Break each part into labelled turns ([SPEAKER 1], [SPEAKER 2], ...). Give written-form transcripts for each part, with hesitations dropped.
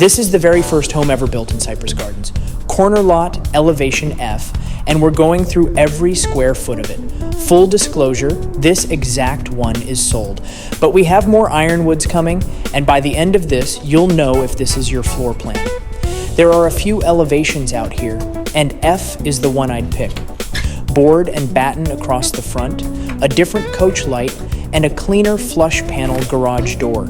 [SPEAKER 1] This is the very first home ever built in Cypress Gardens. Corner lot, elevation F, and we're going through every square foot of it. Full disclosure, this exact one is sold. But we have more Ironwoods coming, and by the end of this, you'll know if this is your floor plan. There are a few elevations out here, and F is the one I'd pick. Board and batten across the front, a different coach light, and a cleaner flush panel garage door.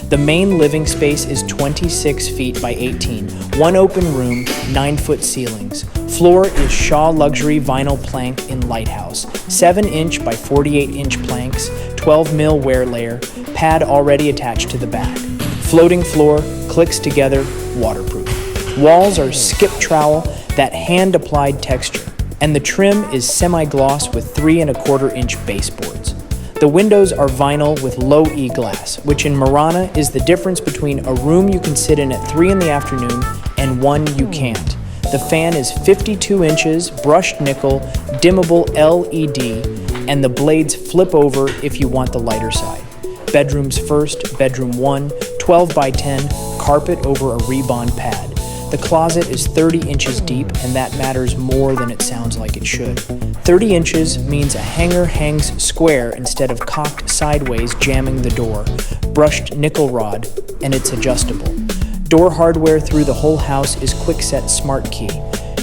[SPEAKER 1] The main living space is 26 feet by 18, one open room, 9-foot ceilings. Floor is Shaw luxury vinyl plank in Lighthouse, 7-inch by 48-inch planks, 12 mil wear layer, pad already attached to the back. Floating floor, clicks together, waterproof. Walls are skip trowel, that hand-applied texture, and the trim is semi-gloss with 3¼ inch baseboards. The windows are vinyl with low E glass, which in Marana is the difference between a room you can sit in at 3 in the afternoon and one you can't. The fan is 52 inches, brushed nickel, dimmable LED, and the blades flip over if you want the lighter side. Bedrooms first, bedroom 1, 12 by 10, carpet over a rebond pad. The closet is 30 inches deep, and that matters more than it sounds like it should. 30 inches means a hanger hangs square instead of cocked sideways jamming the door, brushed nickel rod, and it's adjustable. Door hardware through the whole house is quick-set smart key.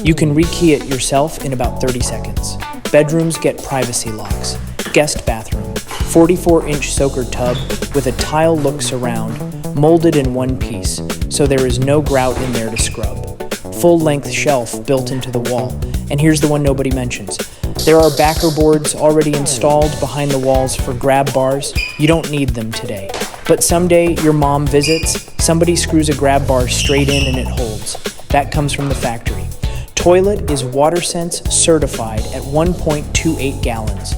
[SPEAKER 1] You can rekey it yourself in about 30 seconds. Bedrooms get privacy locks. Guest bathroom, 44-inch soaker tub with a tile look surround, molded in one piece, so there is no grout in there to scrub. Full-length shelf built into the wall, and here's the one nobody mentions. There are backer boards already installed behind the walls for grab bars. You don't need them today. But someday your mom visits, somebody screws a grab bar straight in and it holds. That comes from the factory. Toilet is WaterSense certified at 1.28 gallons.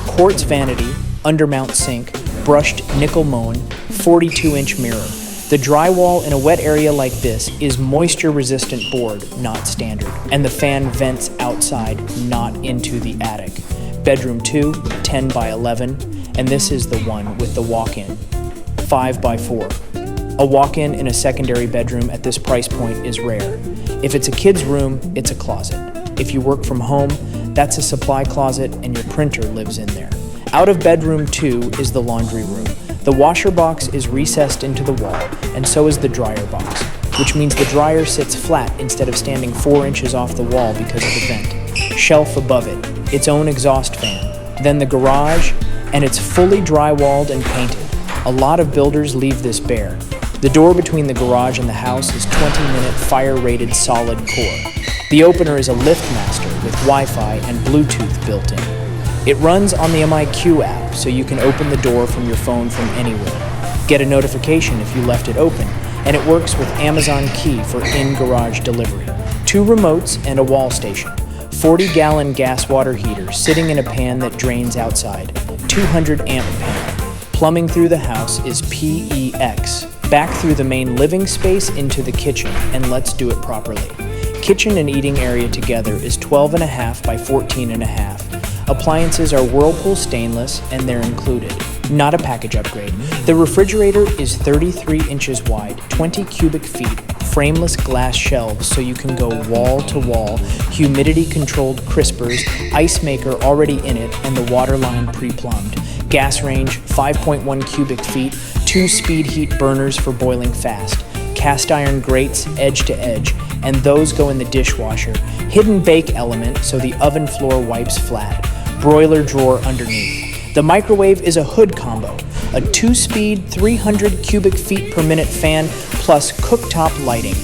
[SPEAKER 1] Quartz vanity, undermount sink, brushed nickel moan, 42-inch mirror. The drywall in a wet area like this is moisture-resistant board, not standard, and the fan vents outside, not into the attic. Bedroom 2, 10 by 11, and this is the one with the walk-in, 5 by 4. A walk-in in a secondary bedroom at this price point is rare. If it's a kid's room, it's a closet. If you work from home, that's a supply closet and your printer lives in there. Out of bedroom 2 is the laundry room. The washer box is recessed into the wall, and so is the dryer box, which means the dryer sits flat instead of standing 4 inches off the wall because of the vent. Shelf above it, its own exhaust fan. Then the garage, and it's fully drywalled and painted. A lot of builders leave this bare. The door between the garage and the house is 20-minute fire-rated solid core. The opener is a LiftMaster with Wi-Fi and Bluetooth built in. It runs on the MIQ app, so you can open the door from your phone from anywhere. Get a notification if you left it open, and it works with Amazon Key for in-garage delivery. 2 remotes and a wall station. 40-gallon gas water heater sitting in a pan that drains outside. 200-amp panel. Plumbing through the house is PEX. Back through the main living space into the kitchen, and let's do it properly. Kitchen and eating area together is 12.5 by 14.5. Appliances are Whirlpool stainless, and they're included. Not a package upgrade. The refrigerator is 33 inches wide, 20 cubic feet, frameless glass shelves so you can go wall to wall, humidity-controlled crispers, ice maker already in it, and the water line pre-plumbed. Gas range, 5.1 cubic feet, 2 speed heat burners for boiling fast. Cast iron grates edge to edge, and those go in the dishwasher. Hidden bake element so the oven floor wipes flat. Broiler drawer underneath. The microwave is a hood combo, a 2-speed 300 cubic feet per minute fan plus cooktop lighting.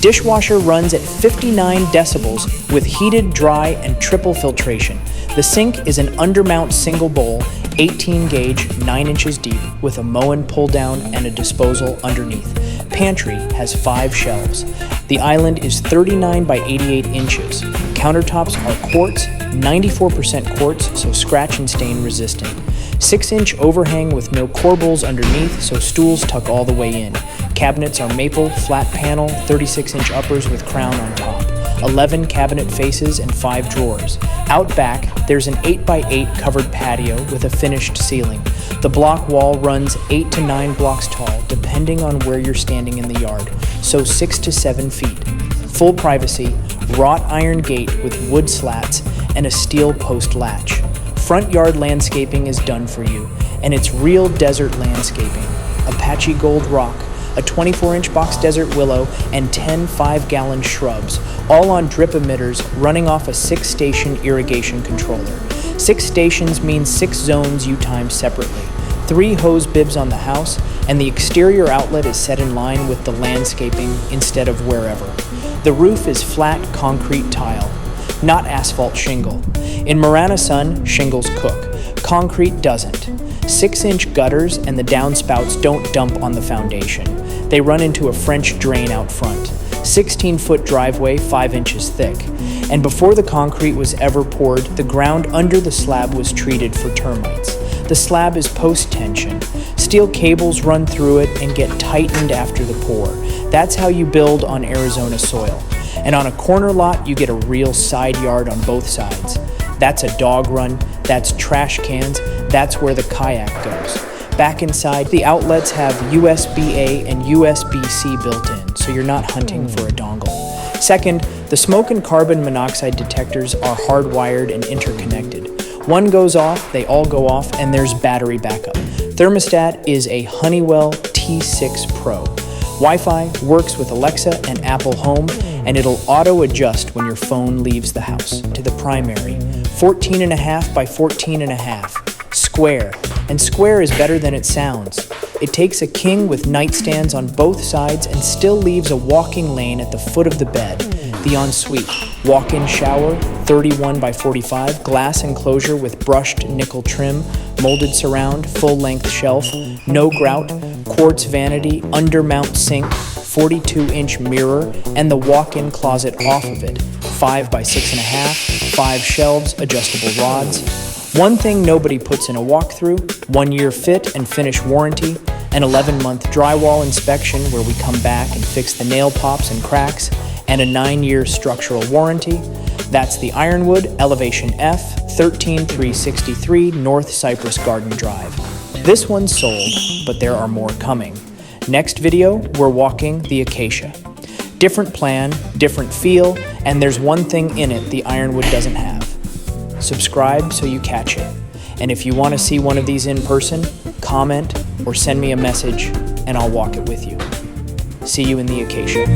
[SPEAKER 1] Dishwasher runs at 59 decibels with heated, dry, and triple filtration. The sink is an undermount single bowl, 18 gauge, 9 inches deep, with a Moen pull down and a disposal underneath. Pantry has 5 shelves. The island is 39 by 88 inches. Countertops are quartz, 94% quartz, so scratch and stain resistant. 6-inch overhang with no corbels underneath, so stools tuck all the way in. Cabinets are maple, flat panel, 36-inch uppers with crown on top. 11 cabinet faces, and 5 drawers. Out back, there's an 8x8 covered patio with a finished ceiling. The block wall runs 8 to 9 blocks tall, depending on where you're standing in the yard, so 6 to 7 feet. Full privacy, wrought iron gate with wood slats, and a steel post latch. Front yard landscaping is done for you, and it's real desert landscaping. Apache gold rock, a 24-inch box desert willow, and 10 5-gallon shrubs, all on drip emitters running off a 6-station irrigation controller. 6 stations means 6 zones you time separately. 3 hose bibs on the house, and the exterior outlet is set in line with the landscaping instead of wherever. The roof is flat concrete tile, not asphalt shingle. In Marana sun, shingles cook. Concrete doesn't. 6-inch gutters and the downspouts don't dump on the foundation. They run into a French drain out front. 16-foot driveway, 5 inches thick. And before the concrete was ever poured, the ground under the slab was treated for termites. The slab is post-tension. Steel cables run through it and get tightened after the pour. That's how you build on Arizona soil. And on a corner lot, you get a real side yard on both sides. That's a dog run, that's trash cans, that's where the kayak goes. Back inside, the outlets have USB-A and USB-C built in, so you're not hunting for a dongle. Second, the smoke and carbon monoxide detectors are hardwired and interconnected. One goes off, they all go off, and there's battery backup. Thermostat is a Honeywell T6 Pro. Wi-Fi works with Alexa and Apple Home, and it'll auto-adjust when your phone leaves the house. To the primary, 14.5 by 14.5, square, and square is better than it sounds. It takes a king with nightstands on both sides and still leaves a walking lane at the foot of the bed. The ensuite, walk-in shower, 31 by 45, glass enclosure with brushed nickel trim, molded surround, full-length shelf, no grout, quartz vanity, undermount sink, 42-inch mirror, and the walk-in closet off of it, 5 by 6.5, 5 shelves, adjustable rods. One thing nobody puts in a walkthrough: 1-year fit and finish warranty, an 11-month drywall inspection where we come back and fix the nail pops and cracks, and a 9-year structural warranty. That's the Ironwood Elevation F, 13363 North Cypress Garden Drive. This one's sold, but there are more coming. Next video, we're walking the Acacia. Different plan, different feel, and there's one thing in it the Ironwood doesn't have. Subscribe so you catch it. And if you want to see one of these in person, comment or send me a message and I'll walk it with you. See you in the Acacia.